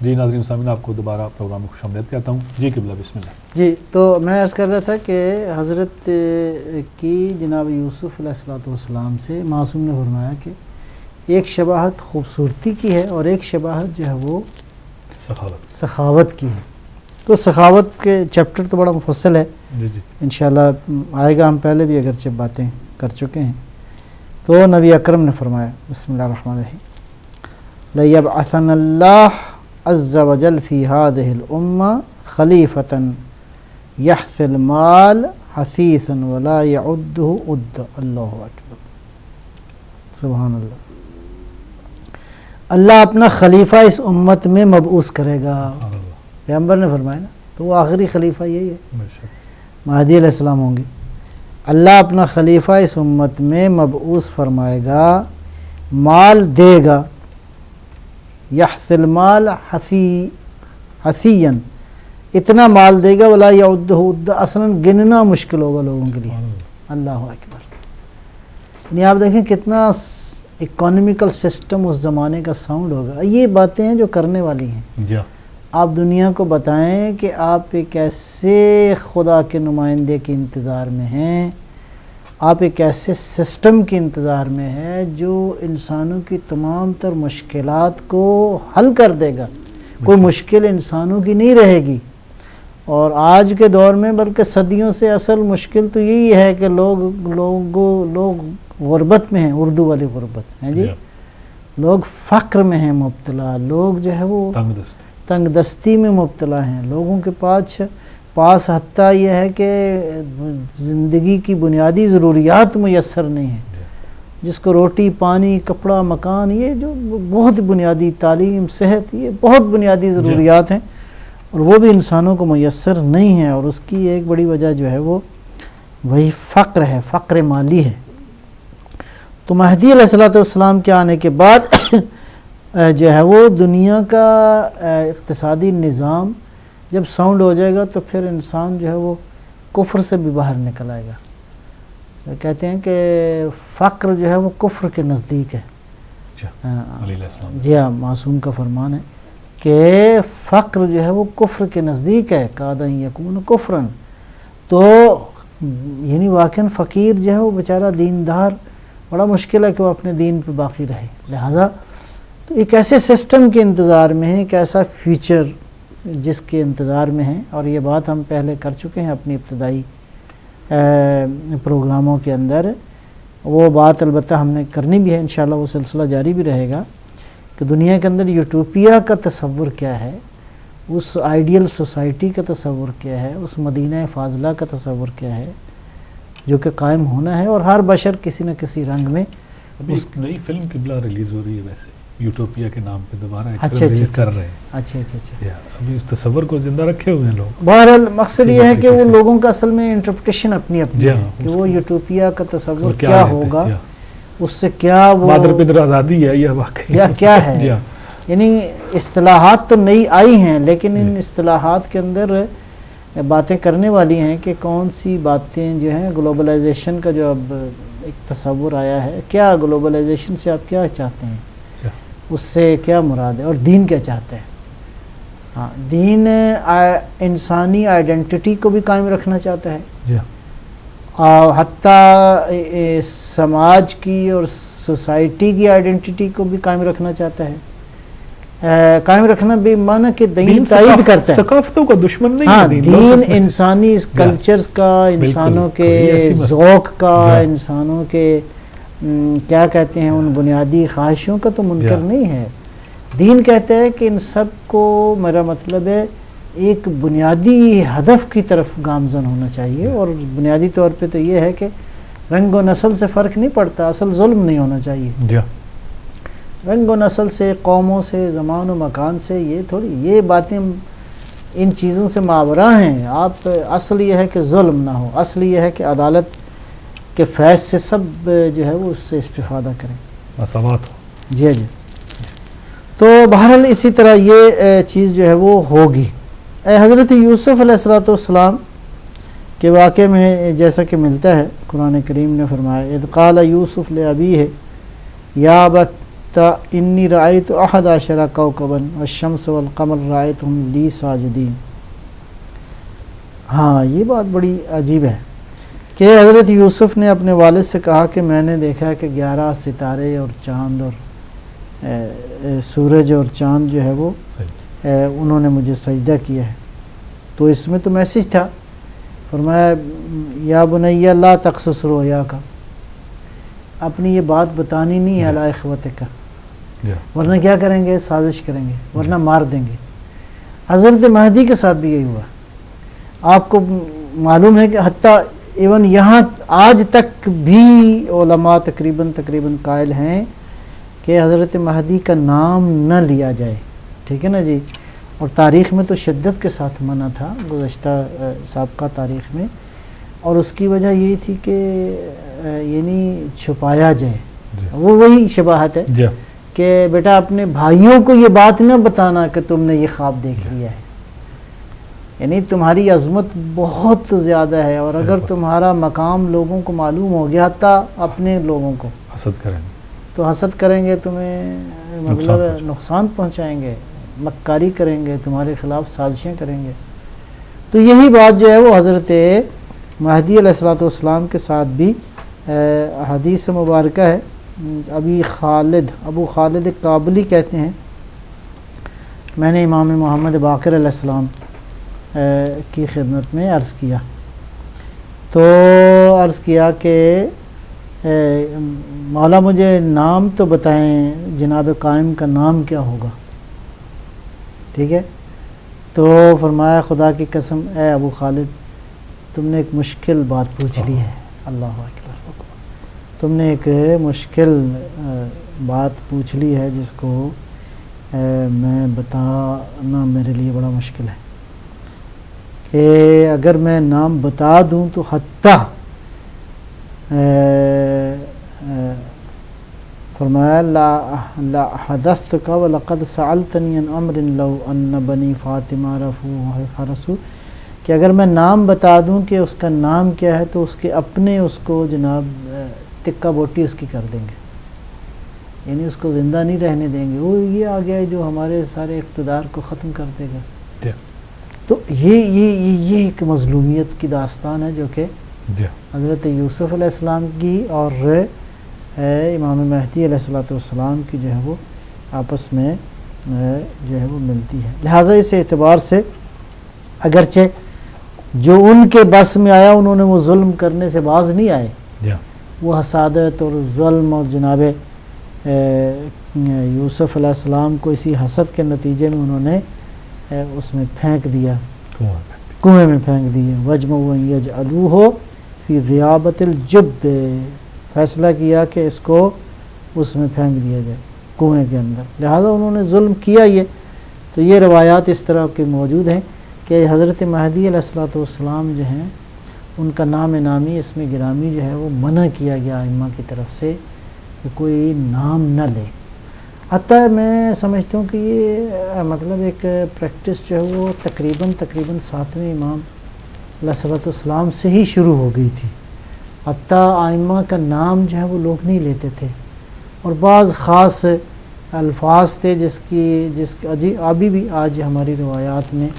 جی ناظرین سامعین، آپ کو دوبارہ پروگرام میں خوش آمدید کہتا ہوں. جی قبلہ بسم اللہ. جی تو میں عرض کر رہا تھا کہ حضرت کی جناب یوسف علیہ السلام سے معصوم نے فرمایا کہ ایک شباہت خوبصورتی کی ہے اور ایک شباہت جو ہے وہ سخاوت کی ہے. تو سخاوت کے چیپٹر تو بڑا مفصل ہے، جی جی انشاءاللہ آئے گا. ہم پہلے بھی اگرچہ باتیں کر چکے ہیں. تو نبی اکرم نے فرمایا بسم اللہ الرحمن الرحیم لَيَبْعَثَنَ اللَّهُ عَزَّ وَجَلَّ فِي هَذِهِ الْأُمَّةِ خَلِيفَةً يَحْثِ الْمَالَ حَثِيثًا وَلَا يَعُدُّهُ عُدًّا. اللہ اکبر، سبحان اللہ. اللہ اپنا خلیفہ اس امت میں مبعوث کرے گا. پیغمبر نے فرمایا نا، تو وہ آخری خلیفہ یہی ہے، مہدی علیہ السلام ہوں گے. اللہ اپنا خلیفہ اس امت میں مبعوث فرمائے گا، مال دے گا. یحث المال حثیًا، اتنا مال دے گا ولا یعدہ عدہ، اصلاً گننا مشکل ہوگا لوگوں کے لیے. اللہ اکبر. یعنی آپ دیکھیں کتنا اکانومیکل سسٹم اس زمانے کا ساؤنڈ ہوگا. یہ باتیں ہیں جو کرنے والی ہیں. آپ دنیا کو بتائیں کہ آپ ایک ایسے خدا کے نمائندے کے انتظار میں ہیں، آپ ایک ایسے سسٹم کے انتظار میں ہے جو انسانوں کی تمام تر مشکلات کو حل کر دے گا. کوئی مشکل انسانوں کی نہیں رہے گی. اور آج کے دور میں بلکہ صدیوں سے اصل مشکل تو یہی ہے کہ لوگ غربت میں ہیں، اردو والی غربت ہیں جی. لوگ فقر میں ہیں مبتلا، لوگ جو ہے وہ تنگ دستی میں مبتلا ہیں. لوگوں کے پاس حتیٰ یہ ہے کہ زندگی کی بنیادی ضروریات میسر نہیں ہیں. جس کو روٹی پانی کپڑا مکان، یہ جو بہت بنیادی، تعلیم صحت، یہ بہت بنیادی ضروریات ہیں اور وہ بھی انسانوں کو میسر نہیں ہیں. اور اس کی ایک بڑی وجہ جو ہے وہ وہی فقر ہے، فقر مالی ہے. تو مہدی علیہ السلام کے آنے کے بعد جو ہے وہ دنیا کا اقتصادی نظام جب ساؤنڈ ہو جائے گا تو پھر انسان جو ہے وہ کفر سے بھی باہر نکل آئے گا. کہتے ہیں کہ فقر جو ہے وہ کفر کے نزدیک ہے. جی ہاں، معصوم کا فرمان ہے کہ فقر جو ہے وہ کفر کے نزدیک ہے. کاد ان یکون کفرن. تو یعنی واقعاً فقیر جو ہے وہ بیچارہ دیندار، بڑا مشکل ہے کہ وہ اپنے دین پہ باقی رہے. لہذا تو ایک ایسے سسٹم کے انتظار میں ہے، ایک ایسا فیچر جس کے انتظار میں ہیں. اور یہ بات ہم پہلے کر چکے ہیں اپنی ابتدائی پروگراموں کے اندر. وہ بات البتہ ہم نے کرنی بھی ہے، انشاءاللہ وہ سلسلہ جاری بھی رہے گا کہ دنیا کے اندر یوٹوپیا کا تصور کیا ہے، اس آئیڈیل سوسائٹی کا تصور کیا ہے، اس مدینہ فاضلہ کا تصور کیا ہے جو کہ قائم ہونا ہے. اور ہر بشر کسی نہ کسی رنگ میں. ابھی ایک نئی فلم قبلہ ریلیز ہو رہی ہے ویسے یوٹوپیا کے نام پہ، دوبارہ ریلیز کر رہے ہیں. اچھا. ابھی اس تصور کو زندہ رکھے ہوئے ہیں لوگ. بہرحال مقصد یہ ہے کہ وہ لوگوں کا اصل میں انٹرپریٹیشن اپنی ہے کہ وہ یوٹوپیا کا تصور کیا ہوگا، اس سے کیا وہ مادر پدر آزادی ہے یا واقعی یا کیا ہے. یعنی اصطلاحات تو نئی آئی ہیں لیکن ان اصطلاحات کے اندر باتیں کرنے والی ہیں کہ کون سی باتیں جو ہیں گلوبلائزیشن کا جو اب ایک تصور آیا ہے، کیا گلوبلائزیشن سے آپ کیا چاہتے ہیں، اس سے کیا مراد ہے، اور دین کیا چاہتا ہے. ہاں، دین انسانی آئیڈینٹی کو بھی قائم رکھنا چاہتا ہے، اور حتیٰ سماج کی اور سوسائٹی کی آئیڈینٹی کو بھی قائم رکھنا چاہتا ہے. قائم رکھنا بھی معنی کہ دین تائید کرتا ہے، ثقافتوں کا دشمن نہیں ہے. ہاں، دین انسانی کلچرز کا، انسانوں کے ذوق کا، انسانوں کے کیا کہتے ہیں ان بنیادی خواہشوں کا تو منکر نہیں ہے. دین کہتا ہے کہ ان سب کو، میرا مطلب ہے، ایک بنیادی ہدف کی طرف گامزن ہونا چاہیے. اور بنیادی طور پہ تو یہ ہے کہ رنگ و نسل سے فرق نہیں پڑتا، اصل ظلم نہیں ہونا چاہیے. رنگ و نسل سے، قوموں سے، زمان و مکان سے، یہ تھوڑی، یہ باتیں ان چیزوں سے ماورا ہیں. آپ اصل یہ ہے کہ ظلم نہ ہو، اصل یہ ہے کہ عدالت کے فیض سے سب جو ہے وہ اس سے استفادہ کریں، مساوات ہو. جی. تو بہرحال اسی طرح یہ چیز جو ہے وہ ہوگی. حضرت یوسف علیہ السلام کے واقعے میں جیسا کہ ملتا ہے، قرآن کریم نے فرمایا اذ قال یوسف لابیہ یا ابت انی رأیت احد عشر کوکبا والشمس والقمر رأیتہم لی ساجدین. ہاں یہ بات بڑی عجیب ہے کہ حضرت یوسف نے اپنے والد سے کہا کہ میں نے دیکھا کہ 11 ستارے اور چاند اور سورج اور چاند جو ہے وہ انہوں نے مجھے سجدہ کیا ہے. تو اس میں تو میسج تھا. فرمایا یا بنی لا تقصص رؤیاک، اپنی یہ بات بتانی نہیں ہے علی اخوتک، ورنہ کیا کریں گے؟ سازش کریں گے، ورنہ مار دیں گے. حضرت مہدی کے ساتھ بھی یہی ہوا. آپ کو معلوم ہے کہ حتیٰ ایون یہاں آج تک بھی علماء تقریباً قائل ہیں کہ حضرت مہدی کا نام نہ لیا جائے. ٹھیک ہے نا جی. اور تاریخ میں تو شدت کے ساتھ منع تھا، گزشتہ سابقہ تاریخ میں، اور اس کی وجہ یہی تھی کہ یعنی چھپایا جائے. وہ وہی شباہت ہے کہ بیٹا اپنے بھائیوں کو یہ بات نہ بتانا کہ تم نے یہ خواب دیکھ لیا ہے. یعنی تمہاری عظمت بہت زیادہ ہے، اور اگر تمہارا مقام لوگوں کو معلوم ہو گیا، حتیٰ اپنے لوگوں کو حسد کریں تو حسد کریں گے، تمہیں مطلب نقصان پہنچائیں گے، مکاری کریں گے، تمہارے خلاف سازشیں کریں گے. تو یہی بات جو ہے وہ حضرت مہدی علیہ السلام کے ساتھ بھی حدیث مبارکہ ہے. ابو خالد کابلی کہتے ہیں میں نے امام محمد باقر علیہ السلام کی خدمت میں عرض کیا، تو عرض کیا کہ مولا مجھے نام تو بتائیں، جناب قائم کا نام کیا ہوگا. ٹھیک ہے. تو فرمایا خدا کی قسم اے ابو خالد تم نے ایک مشکل بات پوچھ لی ہے. اللہ اکبر. تم نے ایک مشکل بات پوچھ لی ہے جس کو میں بتانا میرے لیے بڑا مشکل ہے. کہ اگر میں نام بتا دوں تو حتیٰ فرمایا لا حدثتک ولقد سألتنی عن امر لو ان بنی فاطمہ رفعوہ رسول، کہ اگر میں نام بتا دوں کہ اس کا نام کیا ہے تو اس کے اپنے اس کو جناب تکہ بوٹی اس کی کر دیں گے، یعنی اس کو زندہ نہیں رہنے دیں گے. وہ یہ آ گیا جو ہمارے سارے اقتدار کو ختم کر دے گا. تو یہ ایک مظلومیت کی داستان ہے جو کہ حضرت یوسف علیہ السلام کی اور امام مہدی علیہ السلام کی جو ہے وہ آپس میں جو ہے وہ ملتی ہے. لہٰذا اس اعتبار سے اگرچہ جو ان کے بس میں آیا انہوں نے وہ ظلم کرنے سے باز نہیں آئے، وہ حسادت اور ظلم اور جناب یوسف علیہ السلام کو اسی حسد کے نتیجے میں انہوں نے اس میں پھینک دیا، کنویں میں پھینک دیے. وَجْمَعُوا أَن يَجْعَلُوهُ فِي غِيَابَةِ الْجُبِّ، فیصلہ کیا کہ اس کو اس میں پھینک دیا جائے کنویں کے اندر. لہذا انہوں نے ظلم کیا. یہ تو یہ روایات اس طرح کے موجود ہیں کہ حضرت مہدی علیہ السلام جو ہیں ان کا نام نامی اس میں گرامی جو ہے وہ منع کیا گیا ائمہ کی طرف سے کہ کوئی نام نہ لے. حتیٰ میں سمجھتا ہوں کہ یہ مطلب ایک پریکٹس جو ہے وہ تقریباً 7ویں امام علیہ السلام سے ہی شروع ہو گئی تھی. حتیٰ آئمہ کا نام جو ہے وہ لوگ نہیں لیتے تھے، اور بعض خاص الفاظ تھے جس ابھی بھی آج ہماری روایات میں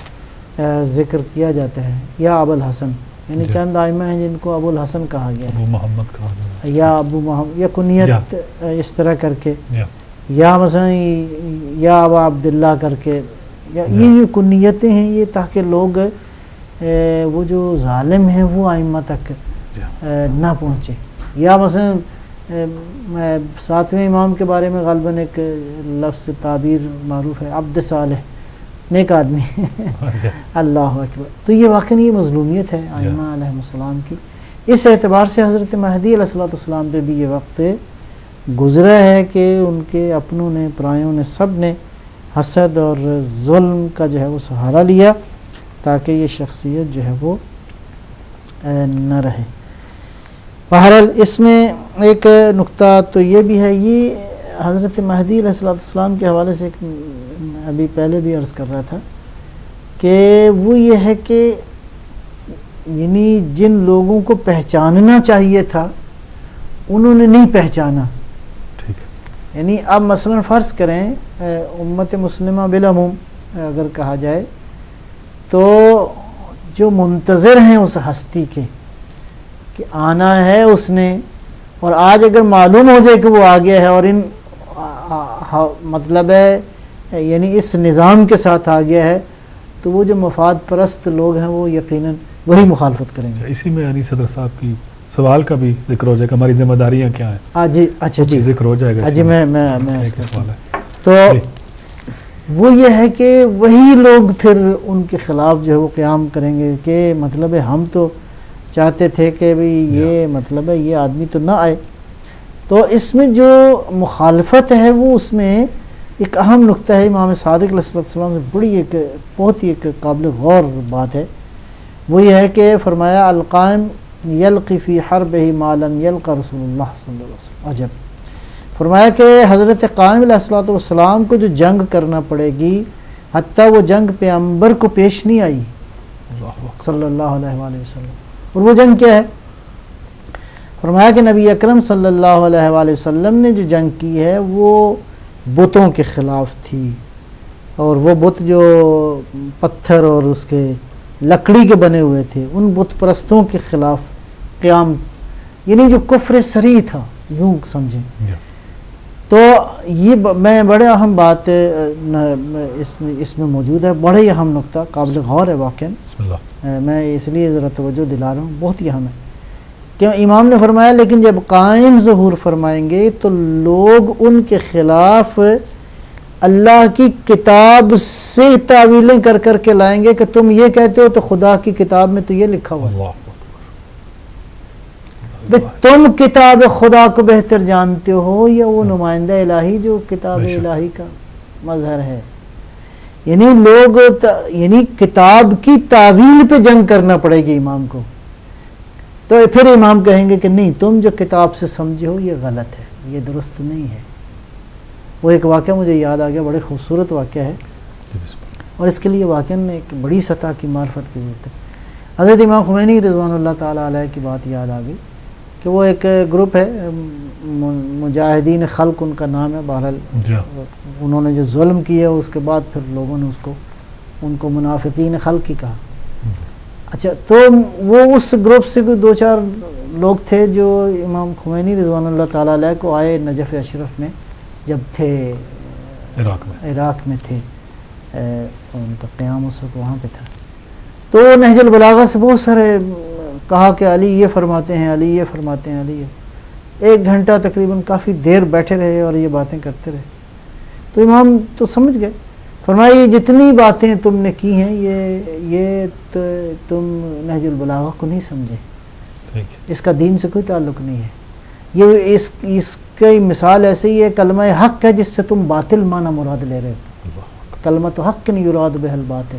ذکر کیا جاتا ہے. یا ابو الحسن، یعنی چند آئمہ ہیں جن کو ابو الحسن کہا گیا ہے، ابو محمد کہا گیا، یا ابو محمد، یا کنیت اس طرح کر کے، یا مثلا یا ابا عبداللہ کر کے، یہ کنیتیں ہیں یہ تاکہ لوگ وہ جو ظالم ہیں وہ ائمہ تک نہ پہنچے. یا مثلا 7ویں امام کے بارے میں غالباً ایک لفظ تعبیر معروف ہے، عبد صالح، نیک آدمی. اللہ اکبر. تو یہ واقعی یہ مظلومیت ہے ائمہ علیہ السلام کی. اس اعتبار سے حضرت مہدی علیہ السلام پہ بھی یہ وقت گزرا ہے کہ ان کے اپنوں نے، پرایوں نے، سب نے حسد اور ظلم کا جو ہے وہ سہارا لیا تاکہ یہ شخصیت جو ہے وہ نہ رہے. بہرحال اس میں ایک نقطہ تو یہ بھی ہے، یہ حضرت مہدی علیہ السلام کے حوالے سے ابھی پہلے بھی عرض کر رہا تھا کہ وہ یہ ہے کہ یعنی جن لوگوں کو پہچاننا چاہیے تھا انہوں نے نہیں پہچانا. یعنی اب مثلا فرض کریں امت مسلمہ بالعموم اگر کہا جائے تو جو منتظر ہیں اس ہستی کے کہ آنا ہے اس نے، اور آج اگر معلوم ہو جائے کہ وہ آ گیا ہے اور ان مطلب ہے یعنی اس نظام کے ساتھ آ گیا ہے، تو وہ جو مفاد پرست لوگ ہیں وہ یقیناً وہی مخالفت کریں گے۔ اسی میں یعنی صدر صاحب کی سوال کا بھی ذکر ہو جائے گا، ہماری ذمہ داریاں کیا ہیں؟ جی اچھا جی ذکر ہو جائے گا جی میں سوال ہے تو وہ یہ ہے کہ وہی لوگ پھر ان کے خلاف جو ہے وہ قیام کریں گے کہ مطلب ہے ہم تو چاہتے تھے کہ بھئی یہ مطلب ہے یہ آدمی تو نہ آئے۔ تو اس میں جو مخالفت ہے وہ اس میں ایک اہم نقطہ ہے، امام صادق علیہ السلام سے بڑی ایک بہت ہی ایک قابل غور بات ہے، وہ یہ ہے کہ فرمایا القائم یلقی فی حربہ ما لم یلق رسول اللہ صلی اللہ علیہ وسلم۔ عجب، فرمایا کہ حضرت قائم علیہ السلام کو جو جنگ کرنا پڑے گی حتیٰ وہ جنگ پیغمبر کو پیش نہیں آئی صلی اللہ علیہ وآلہ وسلم۔ اور وہ جنگ کیا ہے؟ فرمایا کہ نبی اکرم صلی اللہ علیہ وآلہ وسلم نے جو جنگ کی ہے وہ بتوں کے خلاف تھی، اور وہ بت جو پتھر اور اس کے لکڑی کے بنے ہوئے تھے ان بت پرستوں کے خلاف قیام، یعنی جو کفر صریح تھا یوں سمجھیں۔ تو یہ میں بڑے اہم بات اس میں موجود ہے، بڑے اہم نقطہ قابل غور ہے واقعا، میں اس لیے ذرا توجہ دلا رہا ہوں، بہت ہی اہم ہے۔ کہ امام نے فرمایا لیکن جب قائم ظہور فرمائیں گے تو لوگ ان کے خلاف اللہ کی کتاب سے تعویلیں کر کر کے لائیں گے کہ تم یہ کہتے ہو تو خدا کی کتاب میں تو یہ لکھا ہوا ہے، تم کتاب خدا کو بہتر جانتے ہو یا وہ نمائندہ الہی جو کتاب الہی کا مظہر ہے۔ یعنی لوگ یعنی کتاب کی تعویل پہ جنگ کرنا پڑے گی امام کو، تو پھر امام کہیں گے کہ نہیں تم جو کتاب سے سمجھے ہو یہ غلط ہے، یہ درست نہیں ہے۔ وہ ایک واقعہ مجھے یاد آ گیا، بڑے خوبصورت واقعہ ہے، اور اس کے لیے واقعاً ایک بڑی سطح کی معرفت کی ضرورت ہے۔ حضرت امام خمینی رضوان اللہ تعالیٰ علیہ کی بات یاد آ گئی کہ وہ ایک گروپ ہے مجاہدین خلق ان کا نام ہے، بہرحال انہوں نے جو ظلم کیا اس کے بعد پھر لوگوں نے ان کو منافقین خلق ہی کہا۔ اچھا، تو وہ اس گروپ سے کوئی 2-4 لوگ تھے جو امام خمینی رضوان اللہ تعالیٰ علیہ کو آئے نجف اشرف میں جب تھے عراق میں تھے، ان کا قیام اس وقت وہاں پہ تھا، تو نہج البلاغہ سے بہت سارے کہا کہ علی یہ فرماتے ہیں، علی یہ فرماتے ہیں، علی یہ 1 گھنٹہ تقریباً کافی دیر بیٹھے رہے اور یہ باتیں کرتے رہے۔ تو امام تو سمجھ گئے، فرمایا یہ جتنی باتیں تم نے کی ہیں یہ تم نہج البلاغہ کو نہیں سمجھے، اس کا دین سے کوئی تعلق نہیں ہے، یہ اس کی مثال ایسے ہی ہے کلمہ حق ہے جس سے تم باطل معنی مراد لے رہے ہو، کلمہ تو حق نہیں یراد بہ الباطل،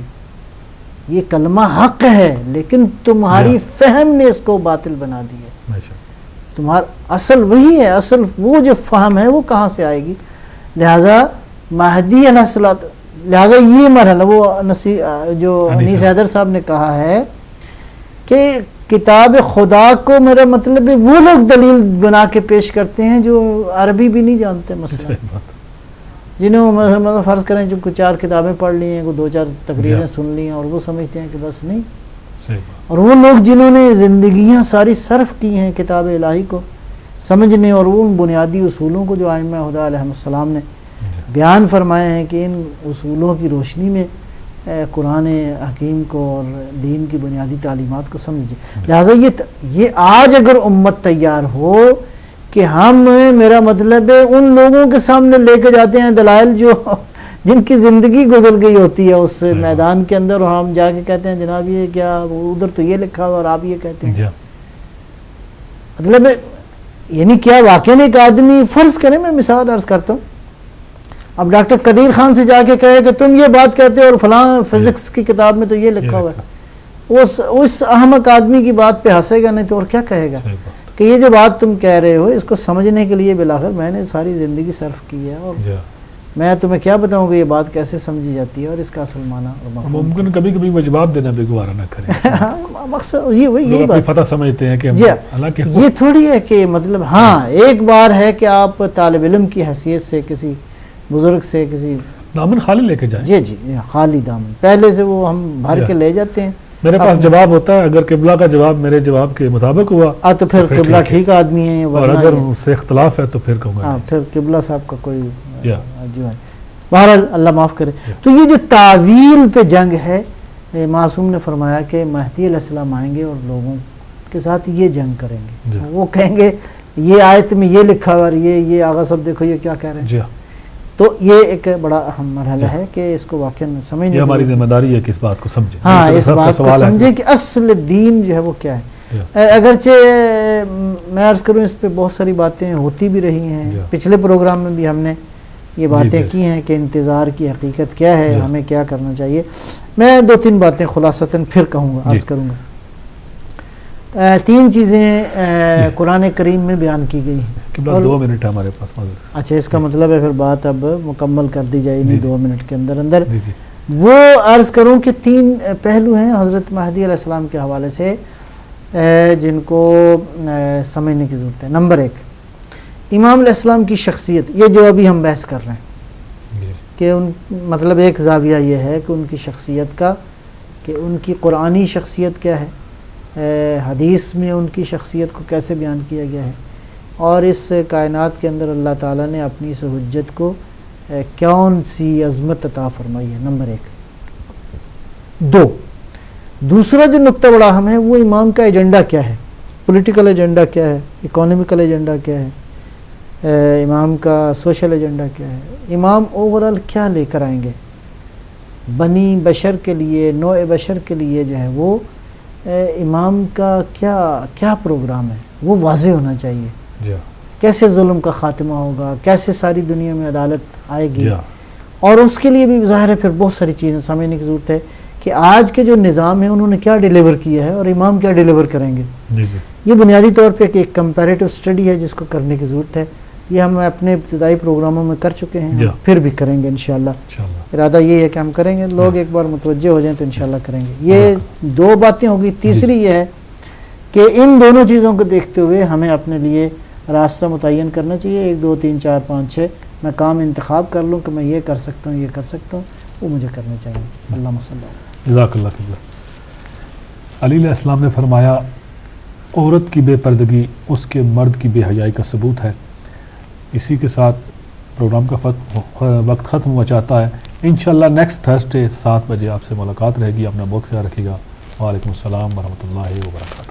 یہ کلمہ حق ہے لیکن تمہاری فہم نے اس کو باطل بنا دیا، تمہارا اصل وہی ہے، اصل وہ جو فہم ہے وہ کہاں سے آئے گی؟ لہٰذا مہدی علیہ السلام، لہٰذا یہ مرحلہ وہ جو انیس حیدر صاحب نے کہا ہے کہ کتاب خدا کو میرا مطلب ہے وہ لوگ دلیل بنا کے پیش کرتے ہیں جو عربی بھی نہیں جانتے، مثلا جنہوں مثلا فرض کریں جو 4 کتابیں پڑھ لی ہیں، 2-4 تقریریں سن لی ہیں اور وہ سمجھتے ہیں کہ بس نہیں، اور وہ لوگ جنہوں نے زندگیاں ساری صرف کی ہیں کتاب الہی کو سمجھنے اور ان بنیادی اصولوں کو جو ائمہ ہدی علیہ السلام نے بیان فرمائے ہیں کہ ان اصولوں کی روشنی میں قرآن حکیم کو اور دین کی بنیادی تعلیمات کو سمجھیں۔ لہٰذا یہ آج اگر امت تیار ہو کہ ہم میرا مطلب ہے ان لوگوں کے سامنے لے کے جاتے ہیں دلائل جو جن کی زندگی گزر گئی ہوتی ہے اس میدان کے اندر، اور ہم جا کے کہتے ہیں جناب یہ کیا ادھر تو یہ لکھا ہوا اور آپ یہ کہتے ہیں، مطلب یعنی کیا واقعی ایک آدمی فرض کریں، میں مثال عرض کرتا ہوں، اب ڈاکٹر قدیر خان سے جا کے کہے کہ تم یہ بات کہتے ہو اور فلاں فزکس کی کتاب میں تو یہ لکھا ہوا ہے، اس احمق آدمی کی بات پہ ہنسے گا نہیں تو اور کیا کہے گا کہ یہ جو بات تم کہہ رہے ہو اس کو سمجھنے کے لیے بلاخر میں نے ساری زندگی صرف کی ہے اور میں تمہیں کیا بتاؤں کہ یہ بات کیسے سمجھی جاتی ہے اور اس کا اصل معنی اور مفہوم۔ ممکن کبھی کبھی وہ جواب دینا بھی گوارا نہ کریں، مقصد یہی لوگ اپنی بات فتح سمجھتے ہیں کہ ہم، جی حالانکہ یہ تھوڑی ہے کہ مطلب ہاں ایک بار ہے کہ آپ طالب علم کی حیثیت سے کسی بزرگ سے کسی دامن خالی لے کے جائیں۔ جی جی خالی دامن پہلے سے وہ ہم بھر کے لے جاتے ہیں، میرے پاس جواب ہوتا ہے، اگر قبلہ کا جواب میرے جواب کے مطابق ہوا تو پھر قبلہ ٹھیک آدمی ہے، اور ورنہ اگر اس سے اختلاف ہے تو پھر کہوں گا ہاں پھر قبلہ صاحب کا کوئی یا جو ہے بہرحال اللہ معاف کرے۔ تو یہ جو تعویل پہ جنگ ہے، معصوم نے فرمایا کہ مہدی علیہ السلام آئیں گے اور لوگوں کے ساتھ یہ جنگ کریں گے، وہ کہیں گے یہ آیت میں یہ لکھا ہوا، یہ آغا صاحب دیکھو یہ کیا کہہ رہے ہیں۔ جی تو یہ ایک بڑا اہم مرحلہ ہے کہ اس کو واقعا سمجھنے، یہ ہماری ذمہ داری ہے کہ اس بات کو سمجھیں، ہاں اس بات کو سمجھیں کہ اصل دین جو ہے وہ کیا ہے۔ اگرچہ میں عرض کروں اس پہ بہت ساری باتیں ہوتی بھی رہی ہیں، پچھلے پروگرام میں بھی ہم نے یہ باتیں کی ہیں کہ انتظار کی حقیقت کیا ہے، ہمیں کیا کرنا چاہیے۔ میں دو تین باتیں خلاصتاً پھر کہوں گا، عرض کروں گا۔ تین چیزیں قرآن کریم میں بیان کی گئی ہیں۔ 2 منٹ ہے ہمارے پاس۔ اچھا اس کا مطلب ہے پھر بات اب مکمل کر دی جائے گی 2 منٹ کے اندر اندر۔ جی جی وہ عرض کروں کہ 3 پہلو ہیں حضرت مہدی علیہ السلام کے حوالے سے جن کو سمجھنے کی ضرورت ہے۔ نمبر 1، امام علیہ السلام کی شخصیت، یہ جو ابھی ہم بحث کر رہے ہیں کہ ان مطلب ایک زاویہ یہ ہے کہ ان کی شخصیت کا، کہ ان کی قرآنی شخصیت کیا ہے، حدیث میں ان کی شخصیت کو کیسے بیان کیا گیا ہے، اور اس کائنات کے اندر اللہ تعالیٰ نے اپنی اس حجت کو کون سی عظمت عطا فرمائی ہے۔ نمبر 1۔ دوسرا جو نقطہ بڑا اہم ہے وہ امام کا ایجنڈا کیا ہے، پولیٹیکل ایجنڈا کیا ہے، اکانومیکل ایجنڈا کیا ہے، امام کا سوشل ایجنڈا کیا ہے، امام اوورال کیا لے کر آئیں گے بنی بشر کے لیے، نوع بشر کے لیے جو ہے وہ امام کا کیا پروگرام ہے، وہ واضح ہونا چاہیے۔ کیسے ظلم کا خاتمہ ہوگا، کیسے ساری دنیا میں عدالت آئے گی، اور اس کے لیے بھی ظاہر ہے پھر بہت ساری چیزیں سمجھنے کی ضرورت ہے کہ آج کے جو نظام ہے انہوں نے کیا ڈیلیور کیا ہے اور امام کیا ڈیلیور کریں گے۔ یہ بنیادی طور پہ ایک کمپیریٹو اسٹڈی ہے جس کو کرنے کی ضرورت ہے۔ یہ ہم اپنے ابتدائی پروگراموں میں کر چکے ہیں، پھر بھی کریں گے انشاءاللہ۔ ارادہ یہ ہے کہ ہم کریں گے، لوگ ایک بار متوجہ ہو جائیں تو انشاءاللہ کریں گے۔ یہ 2 باتیں ہوگی۔ تیسری یہ ہے کہ ان دونوں چیزوں کو دیکھتے ہوئے ہمیں اپنے لیے راستہ متعین کرنا چاہیے، 1 2 3 4 5 6 میں کام انتخاب کر لوں کہ میں یہ کر سکتا ہوں، یہ کر سکتا ہوں، وہ مجھے کرنا چاہیے۔ اللہ صلی اللہ جزاک اللہ خیر۔ علی علیہ السلام نے فرمایا عورت کی بے پردگی اس کے مرد کی بے حیائی کا ثبوت ہے۔ اسی کے ساتھ پروگرام کا وقت ختم ہوا چاہتا ہے۔ انشاءاللہ نیکسٹ تھرسڈے 7 بجے آپ سے ملاقات رہے گی۔ اپنا بہت خیال رکھیے گا۔ وعلیکم السلام ورحمۃ اللہ وبرکاتہ۔